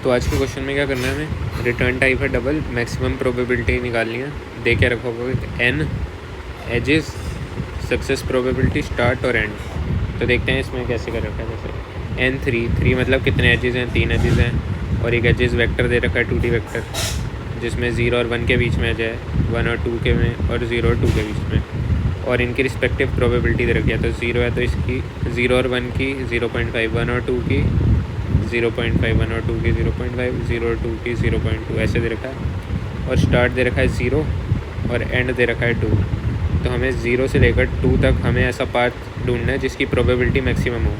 तो आज के क्वेश्चन में क्या करना है हमें, रिटर्न टाइप है डबल, मैक्सिमम प्रोबेबिलिटी निकालनी है। दे के रखा होगा N edges, success probability, start और एंड। तो देखते हैं इसमें कैसे कर रखा है। जैसे एन थ्री मतलब कितने एजेस हैं, 3 एजेस हैं, और एक एजेस वेक्टर दे रखा है 2D वेक्टर, जिसमें 0 और 1 के बीच में एज है, 1 और 2 के में, और 0 और 2 के बीच में, और इनकी रिस्पेक्टिव प्रोबेबिलिटी दे रखी है। तो 0 है तो इसकी 0 और 1 की 0.5, 1 और 2 की 0.5, 1 और 2 की 0.5, 0 और 2 की 0.2 ऐसे दे रखा है। और स्टार्ट दे रखा है 0 और एंड दे रखा है 2। तो हमें 0 से लेकर 2 तक हमें ऐसा पाथ ढूंढना है जिसकी प्रोबेबिलिटी मैक्सिमम हो।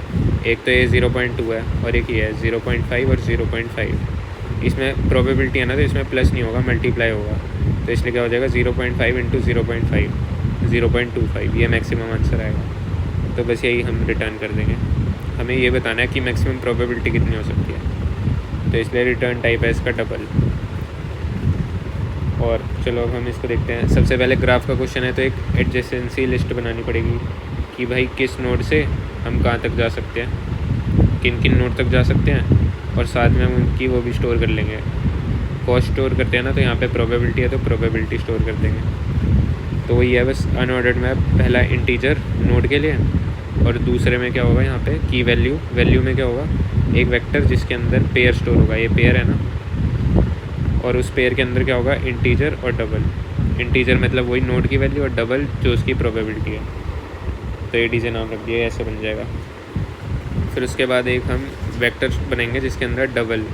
एक तो ये 0.2 है और एक ये है 0.5 और 0.5। इसमें प्रोबेबिलिटी है ना, तो इसमें प्लस नहीं होगा, मल्टीप्लाई होगा। तो इसलिए क्या हो जाएगा 0.5 इंटू 0.5, 0.25, ये मैक्सिमम आंसर आएगा। तो बस यही हम रिटर्न कर देंगे। हमें ये बताना है कि मैक्सिमम प्रोबेबिलिटी कितनी हो सकती है, तो इसलिए रिटर्न टाइप है इसका डबल। और चलो अब हम इसको देखते हैं। सबसे पहले ग्राफ का क्वेश्चन है, तो एक एडजेसेंसी लिस्ट बनानी पड़ेगी कि भाई किस नोड से हम कहाँ तक जा सकते हैं, किन किन नोड तक जा सकते हैं, और साथ में हम उनकी वो भी स्टोर कर लेंगे। कॉस्ट स्टोर करते हैं ना, तो यहाँ पे प्रोबेबिलिटी है तो प्रोबेबिलिटी स्टोर कर देंगे। तो वही है बस अनऑर्डर्ड मैप। पहला इंटीजर नोड के लिए, और दूसरे में क्या होगा यहाँ पे की वैल्यू में क्या होगा, एक वेक्टर जिसके अंदर पेयर स्टोर होगा, ये पेयर है ना, और उस पेयर के अंदर क्या होगा, इंटीजर और डबल। इंटीजर मतलब वही नोड की वैल्यू, और डबल जो उसकी प्रोबेबिलिटी है। तो एडीजे नाम रख दिया, ऐसे बन जाएगा। फिर उसके बाद एक हम वेक्टर बनाएंगे जिसके अंदर डबल,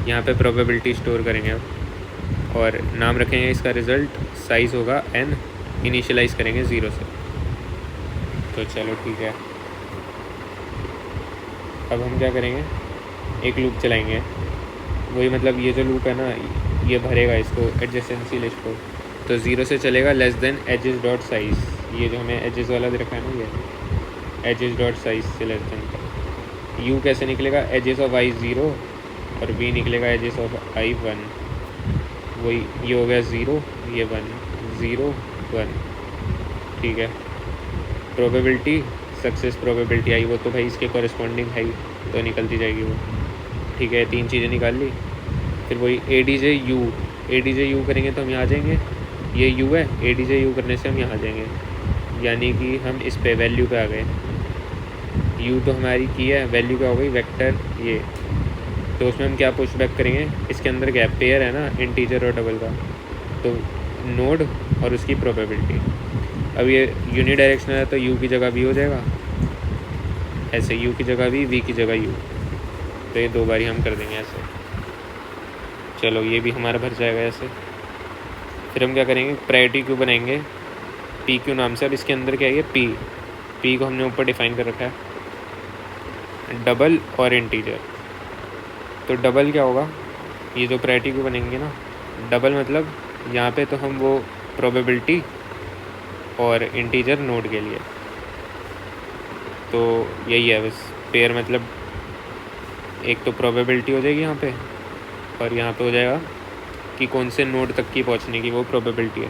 यहाँ पे प्रोबेबिलिटी स्टोर करेंगे अब, और नाम रखेंगे इसका रिज़ल्ट, साइज़ होगा n, इनिशियलाइज करेंगे 0 से। तो चलो ठीक है। अब हम क्या करेंगे, एक लूप चलाएंगे। वही मतलब ये जो लूप है ना, ये भरेगा इसको एडजेसेंसी लिस्ट को। तो 0 से चलेगा less than edges dot size, ये जो हमें एजेस वाला दे रखा है ना, ये एजेस डॉट साइज से लेस देन। यू कैसे निकलेगा, एजेस ऑफ i 0 और v निकलेगा एजेस ऑफ i 1। वही ये हो गया 0, ये 1, 0 1, ठीक है। प्रोबेबिलिटी, सक्सेस प्रोबेबिलिटी आई, वो तो भाई इसके कॉरेस्पॉन्डिंग है, तो निकलती जाएगी वो, ठीक है। 3 चीज़ें निकाल ली। फिर वही एडीजे यू करेंगे तो हम यहाँ आ जाएंगे, ये यू है, एडीजे यू करने से हम यहाँ आ जाएंगे, यानी कि हम इस पे वैल्यू पे आ गए। यू तो हमारी की है, वैल्यू क्या हो गई, वेक्टर ये। तो उसमें हम क्या पुश बैक करेंगे, इसके अंदर क्या पेयर है ना, इंटीजर और डबल का, तो नोड और उसकी प्रोबेबिलिटी। अब ये यूनी डायरेक्शनल है तो यू की जगह वी हो जाएगा, ऐसे यू की जगह वी की जगह यू। तो ये 2 बारी हम कर देंगे ऐसे। चलो ये भी हमारा भर जाएगा ऐसे। फिर हम क्या करेंगे, प्रायोरिटी क्यू बनाएंगे पी क्यू नाम से। अब इसके अंदर क्या है, पी को हमने ऊपर डिफाइन कर रखा है, डबल और इंटीजर। तो डबल क्या होगा, ये जो प्रायोरिटी क्यू बनेंगे ना, डबल मतलब यहाँ पे तो हम वो प्रोबेबिलिटी और इंटीजर नोड के लिए। तो यही है बस, पेयर मतलब एक तो प्रोबेबिलिटी हो जाएगी यहाँ पे, और यहाँ पे हो जाएगा कि कौन से नोड तक की पहुँचने की वो प्रोबेबिलिटी है।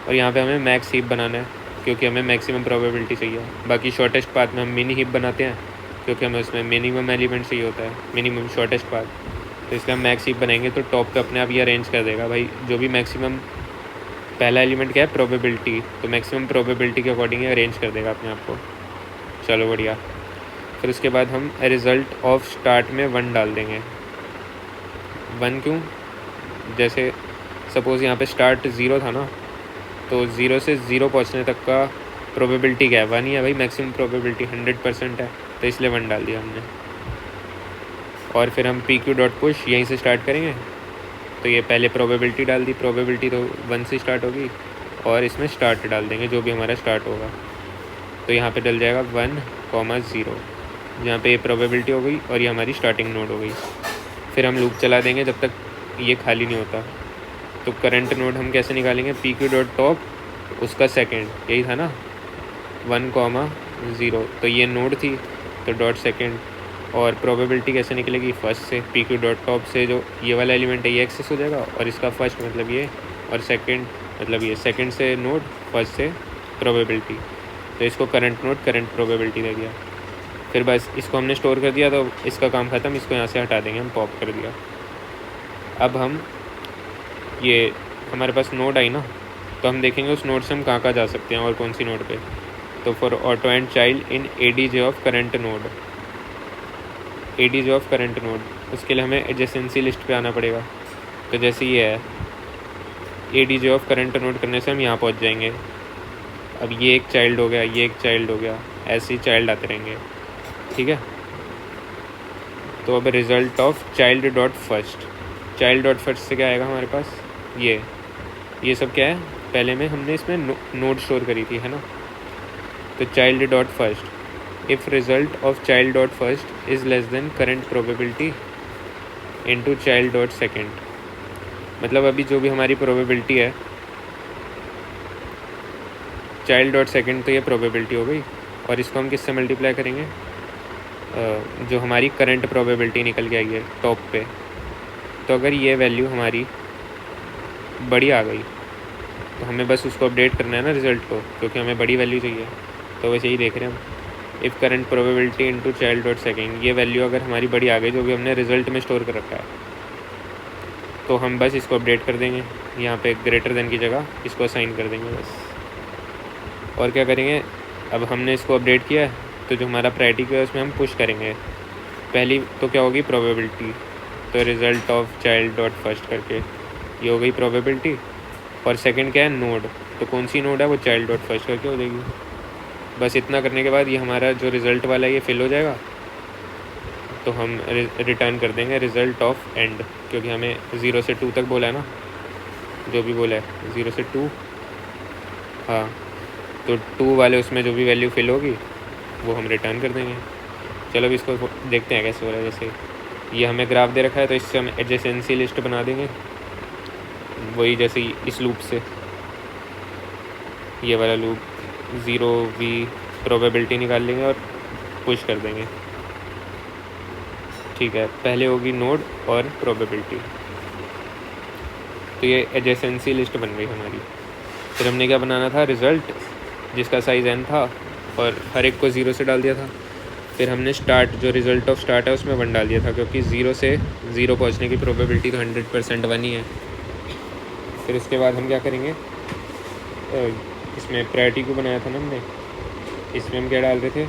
और यहाँ पे हमें मैक्स हीप बनाना है क्योंकि हमें मैक्सिमम प्रोबेबिलिटी चाहिए। बाकी शॉर्टेस्ट पाथ में हम मिनी हीप बनाते हैं क्योंकि हमें उसमें मिनिमम एलिमेंट चाहिए होता है, मिनिमम शॉर्टेस्ट पाथ। तो इसलिए हम मैक्स हीप बनाएंगे तो टॉप पे अपने आप ये अरेंज कर देगा भाई, जो भी मैक्सिमम पहला एलिमेंट क्या है, प्रोबेबिलिटी, तो मैक्सिमम प्रोबेबिलिटी के अकॉर्डिंग अरेंज कर देगा अपने आप को। चलो बढ़िया। फिर उसके बाद हम रिज़ल्ट ऑफ स्टार्ट में 1 डाल देंगे। 1 क्यों, जैसे सपोज़ यहाँ पे स्टार्ट 0 था ना, तो 0 से 0 पहुँचने तक का प्रोबेबिलिटी क्या है, 1 ही है भाई, मैक्सिमम प्रोबेबिलिटी 100% है, तो इसलिए 1 डाल दिया हमने। और फिर हम पी क्यू डॉट पुश यहीं से स्टार्ट करेंगे। तो ये पहले प्रोबेबिलिटी डाल दी, प्रोबेबिलिटी तो 1 से स्टार्ट होगी, और इसमें स्टार्ट डाल देंगे जो भी हमारा स्टार्ट होगा। तो यहाँ पे डल जाएगा 1, 0, जहाँ पे ये प्रोबेबिलिटी हो गई और ये हमारी स्टार्टिंग नोड हो गई। फिर हम लूप चला देंगे जब तक ये खाली नहीं होता। तो करंट नोड हम कैसे निकालेंगे, पी क्यू डॉट टॉप, उसका सेकेंड, यही था ना 1, 0, तो ये नोड थी तो डॉट सेकेंड। और प्रोबेबिलिटी कैसे निकलेगी, फर्स्ट से, पी क्यू डॉट टॉप से जो ये वाला एलिमेंट है ये एक्सेस हो जाएगा, और इसका फर्स्ट मतलब ये, और सेकंड मतलब ये, सेकंड से नोड, फर्स्ट से प्रोबेबिलिटी। तो इसको करंट नोड करंट प्रोबेबिलिटी दे दिया। फिर बस इसको हमने स्टोर कर दिया तो इसका काम ख़त्म, इसको यहाँ से हटा देंगे हम, पॉप कर दिया। अब हम ये हमारे पास नोड आई ना, तो हम देखेंगे उस नोड से हम कहाँ जा सकते हैं और कौन सी नोड पे। तो for auto and child in ADJ of current node, ADJ of current node, उसके लिए हमें एडजेसेंसी लिस्ट पे आना पड़ेगा। तो जैसे ये है ADJ ऑफ करंट नोड करने से हम यहाँ पहुँच जाएंगे। अब ये एक चाइल्ड हो गया, ये एक चाइल्ड हो गया, ऐसे ही चाइल्ड आते रहेंगे, ठीक है। तो अब result of child dot first, child dot first से क्या आएगा हमारे पास, ये सब क्या है, पहले में हमने इसमें नोड स्टोर करी थी, है ना। तो child dot first, if result of child dot first is less than current probability into child dot second, मतलब अभी जो भी हमारी प्रोबेबिलिटी है, चाइल्ड डॉट सेकेंड तो ये प्रोबेबिलिटी हो गई, और इसको हम किससे मल्टीप्लाई करेंगे, जो हमारी करंट प्रोबेबिलिटी निकल के आई है टॉप पे। तो अगर ये वैल्यू हमारी बड़ी आ गई तो हमें बस उसको अपडेट करना है ना रिज़ल्ट को, क्योंकि हमें बड़ी वैल्यू चाहिए। तो वैसे ही देख रहे हैं हम, if current probability into child dot second, ये वैल्यू अगर हमारी बड़ी आ गई जो भी हमने रिज़ल्ट में स्टोर कर रखा है, तो हम बस इसको अपडेट कर देंगे, यहाँ पे ग्रेटर देन की जगह इसको असाइन कर देंगे बस। और क्या करेंगे, अब हमने इसको अपडेट किया है, तो जो हमारा प्रायोरिटी है उसमें हम पुश करेंगे। पहली तो क्या होगी, प्रोबेबिलिटी, तो result of child dot first करके ये हो गई प्रोबेबिलिटी, और सेकंड क्या है, नोड, तो कौन सी नोड है, वो चाइल्ड डॉट फर्स्ट करके हो जाएगी। बस इतना करने के बाद ये हमारा जो रिज़ल्ट वाला है ये फिल हो जाएगा। तो हम रिटर्न कर देंगे रिज़ल्ट ऑफ एंड, क्योंकि हमें 0 से 2 तक बोला है ना, जो भी बोला है 0 से 2, हाँ, तो 2 वाले उसमें जो भी वैल्यू फिल होगी वो हम रिटर्न कर देंगे। चलो अब इसको देखते हैं कैसे हो रहा है। जैसे ये हमें ग्राफ दे रखा है, तो इससे हम एडजेसेंसी लिस्ट बना देंगे, वही जैसे इस लूप से, ये वाला लूप 0v प्रोबेबिलिटी निकाल लेंगे और पुश कर देंगे, ठीक है। पहले होगी नोड और प्रोबेबिलिटी, तो ये एडजेसेंसी लिस्ट बन गई हमारी। फिर हमने क्या बनाना था, रिज़ल्ट जिसका साइज़ n था, और हर एक को 0 से डाल दिया था। फिर हमने स्टार्ट, जो रिज़ल्ट ऑफ स्टार्ट है उसमें 1 डाल दिया था, क्योंकि 0 से 0 पहुँचने की प्रोबेबिलिटी तो 100% 1 ही है। फिर उसके बाद हम क्या करेंगे, इसमें प्रायोरिटी को बनाया था ना हमने, इसमें हम क्या डाल रहे थे,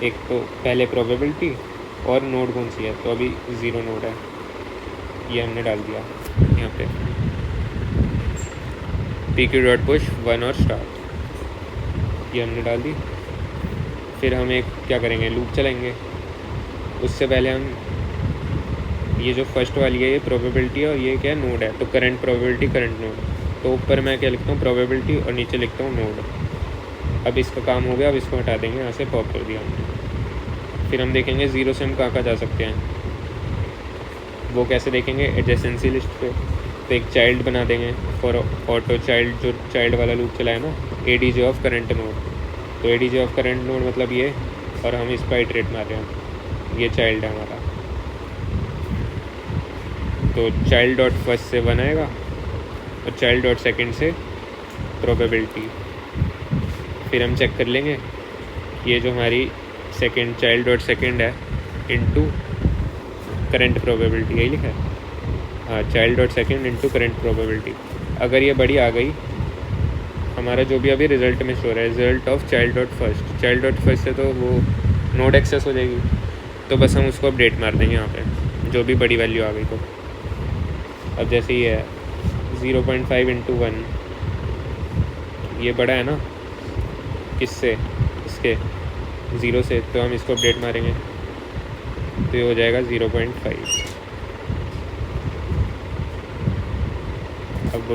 एक तो पहले प्रोबेबिलिटी और नोड कौन सी है, तो अभी 0 नोड है, ये हमने डाल दिया यहाँ पे, PQ डॉट पुश 1 और स्टार्ट, ये हमने डाल दी। फिर हम एक क्या करेंगे, लूप चलाएंगे। उससे पहले हम ये जो फर्स्ट वाली है ये प्रोबेबिलिटी है, और ये क्या नोड है, तो करंट प्रोबेबिलिटी करंट नोड, तो ऊपर मैं क्या लिखता हूँ, प्रोबेबिलिटी, और नीचे लिखता हूँ नोड। अब इसका काम हो गया, अब इसको हटा देंगे, यहाँ से पॉप कर दिया हमने। फिर हम देखेंगे 0 से हम कहाँ जा सकते हैं, वो कैसे देखेंगे, एडजेसेंसी लिस्ट पे। तो एक चाइल्ड बना देंगे फॉर ऑटो चाइल्ड, जो चाइल्ड वाला लूप चला है ना, ADJ ऑफ करंट नोड, तो ADJ ऑफ करंट नोड मतलब ये, और हम इस पर इटरेट मार रहे हैं, ये चाइल्ड है हमारा। तो चाइल्ड डॉट फर्स्ट से 1 आएगा, और चाइल्ड डॉट सेकेंड से प्रोबेबिलिटी। फिर हम चेक कर लेंगे, ये जो हमारी सेकेंड, चाइल्ड डॉट सेकेंड है इनटू करंट प्रोबेबिलिटी, यही लिखा है, हाँ, child dot second into current probability. अगर ये बड़ी आ गई, हमारा जो भी अभी रिज़ल्ट में शो रहा है, result of child dot first, child dot first से तो वो नोड एक्सेस हो जाएगी, तो बस हम उसको अपडेट मार देंगे यहाँ पे, जो भी बड़ी वैल्यू आ गई। तो अब जैसे ये है 0.5 इंटू 1, ये बड़ा है ना किससे, इसके 0 से, तो हम इसको अपडेट मारेंगे, तो ये हो जाएगा 0.5। अब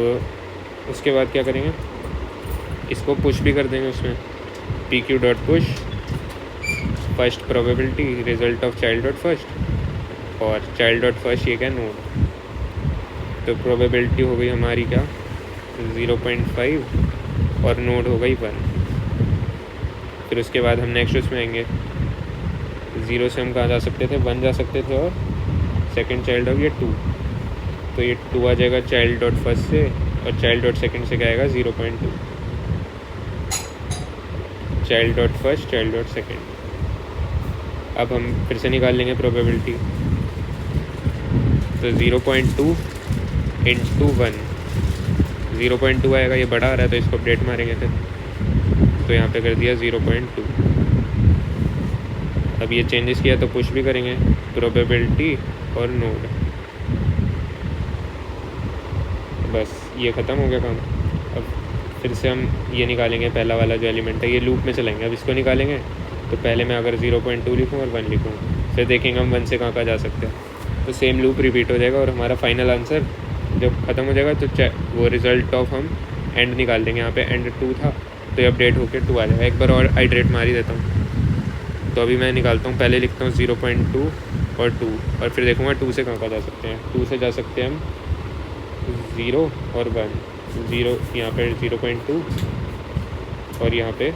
उसके बाद क्या करेंगे, इसको पुश भी कर देंगे उसमें, PQ dot push first probability result of child dot first, और चाइल्ड डॉट फर्स्ट ये क्या नोड, तो प्रोबेबिलिटी हो गई हमारी क्या 0.5 और नोड हो गई 1। फिर उसके बाद हम नेक्स्ट उसमें आएंगे, 0 से हम कहाँ जा सकते थे, 1 जा सकते थे, और सेकंड चाइल्ड ऑफ ये 2, तो ये 2 आ जाएगा चाइल्ड डॉट फर्स्ट से, और चाइल्ड डॉट सेकेंड से क्या आएगा 0.2, child dot first child dot second. अब हम फिर से निकाल लेंगे प्रोबेबिलिटी, तो 0.2 इंटू 1, 0.2 आएगा, ये बड़ा आ रहा है तो इसको अपडेट मारेंगे फिर, तो यहाँ पे कर दिया 0.2। अब ये चेंजेस किया तो पुश भी करेंगे प्रोबेबिलिटी और नोड, बस ये ख़त्म हो गया काम। अब फिर से हम ये निकालेंगे, पहला वाला जो एलिमेंट है, ये लूप में चलेंगे। अब इसको निकालेंगे तो पहले मैं अगर 0.2 लिखूँ और 1 लिखूँ, फिर देखेंगे हम 1 से कहाँ जा सकते हैं। तो सेम लूप रिपीट हो जाएगा और हमारा फाइनल आंसर जब ख़त्म हो जाएगा तो वो रिज़ल्ट ऑफ हम एंड निकाल देंगे। यहाँ पे एंड 2 था तो ये अपडेट होकर 2 आ जाएगा। एक बार और आइटरेट मार ही देता हूँ। तो अभी मैं निकालता हूँ, पहले लिखता हूँ 0.2 और 2, और फिर देखूँगा 2 से कहाँ जा सकते हैं। 2 से जा सकते हैं हम 0 और 1, 0 यहाँ पे 0.2 और यहाँ पे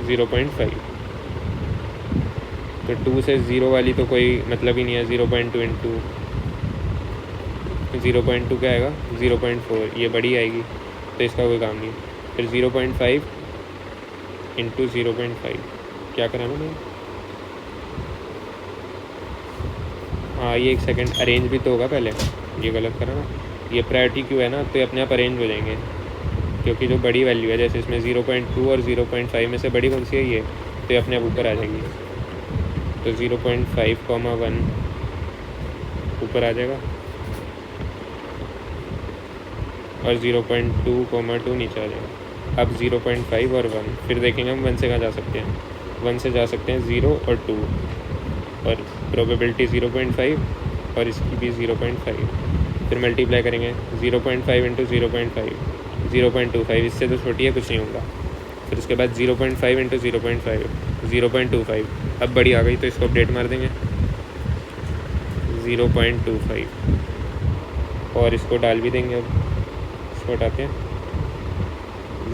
0.5। तो 2 से 0 वाली तो कोई मतलब ही नहीं है। 0.2 इंटू 0.2 क्या आएगा, 0.4, ये बड़ी आएगी तो इसका कोई काम नहीं। फिर 0.5 इंटू 0.5 क्या करा मैंने, हाँ ये एक सेकंड अरेंज भी तो होगा पहले, ये गलत करा ना। ये प्रायोरिटी क्यों है ना, तो ये अपने आप अरेंज हो जाएंगे क्योंकि जो बड़ी वैल्यू है, जैसे इसमें 0.2 और 0.5 में से बड़ी कौन सी है ये, तो ये अपने आप ऊपर आ जाएगी। तो 0.5, 1 ऊपर आ जाएगा और 0.2, 2 नीचे आ जाएगा। अब 0.5 और 1, फिर देखेंगे हम 1 से कहाँ जा सकते हैं। 1 से जा सकते हैं 0 और 2, और प्रोबेबिलिटी 0.5 और इसकी भी 0.5। फिर मल्टीप्लाई करेंगे 0.5 इंटू 0.5, 0.25, इससे तो छोटी है, कुछ नहीं होगा। फिर उसके बाद 0.5 इंटू 0.5, 0.25। अब बड़ी आ गई तो इसको अपडेट मार देंगे 0.25 और इसको डाल भी देंगे। अब इसको हटाते हैं,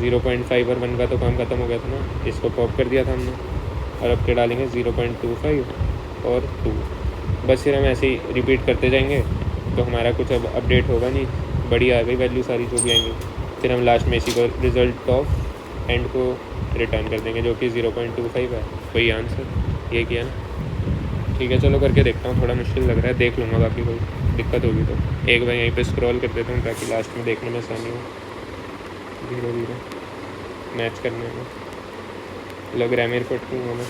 0.5 और 1 का तो काम ख़त्म हो गया था ना, इसको पॉप कर दिया था हमने। और अब क्या डालेंगे 0.25 और 2। बस फिर हम ऐसे ही रिपीट करते जाएंगे तो हमारा कुछ अब अपडेट होगा नहीं, बड़ी आ गई वैल्यू सारी जो भी आएंगी। फिर हम लास्ट में इसी को रिज़ल्ट ऑफ एंड को रिटर्न कर देंगे जो कि 0.25 है। वही आंसर ये किया ना। ठीक है, चलो करके देखता हूँ, थोड़ा मुश्किल लग रहा है, देख लूँगा, बाकी कोई दिक्कत होगी तो एक बार यहीं पे स्क्रॉल कर देता हूँ ताकि लास्ट में देखने में आसानी हो, धीरे धीरे मैच करने में। लग रहा है मेरे को मैं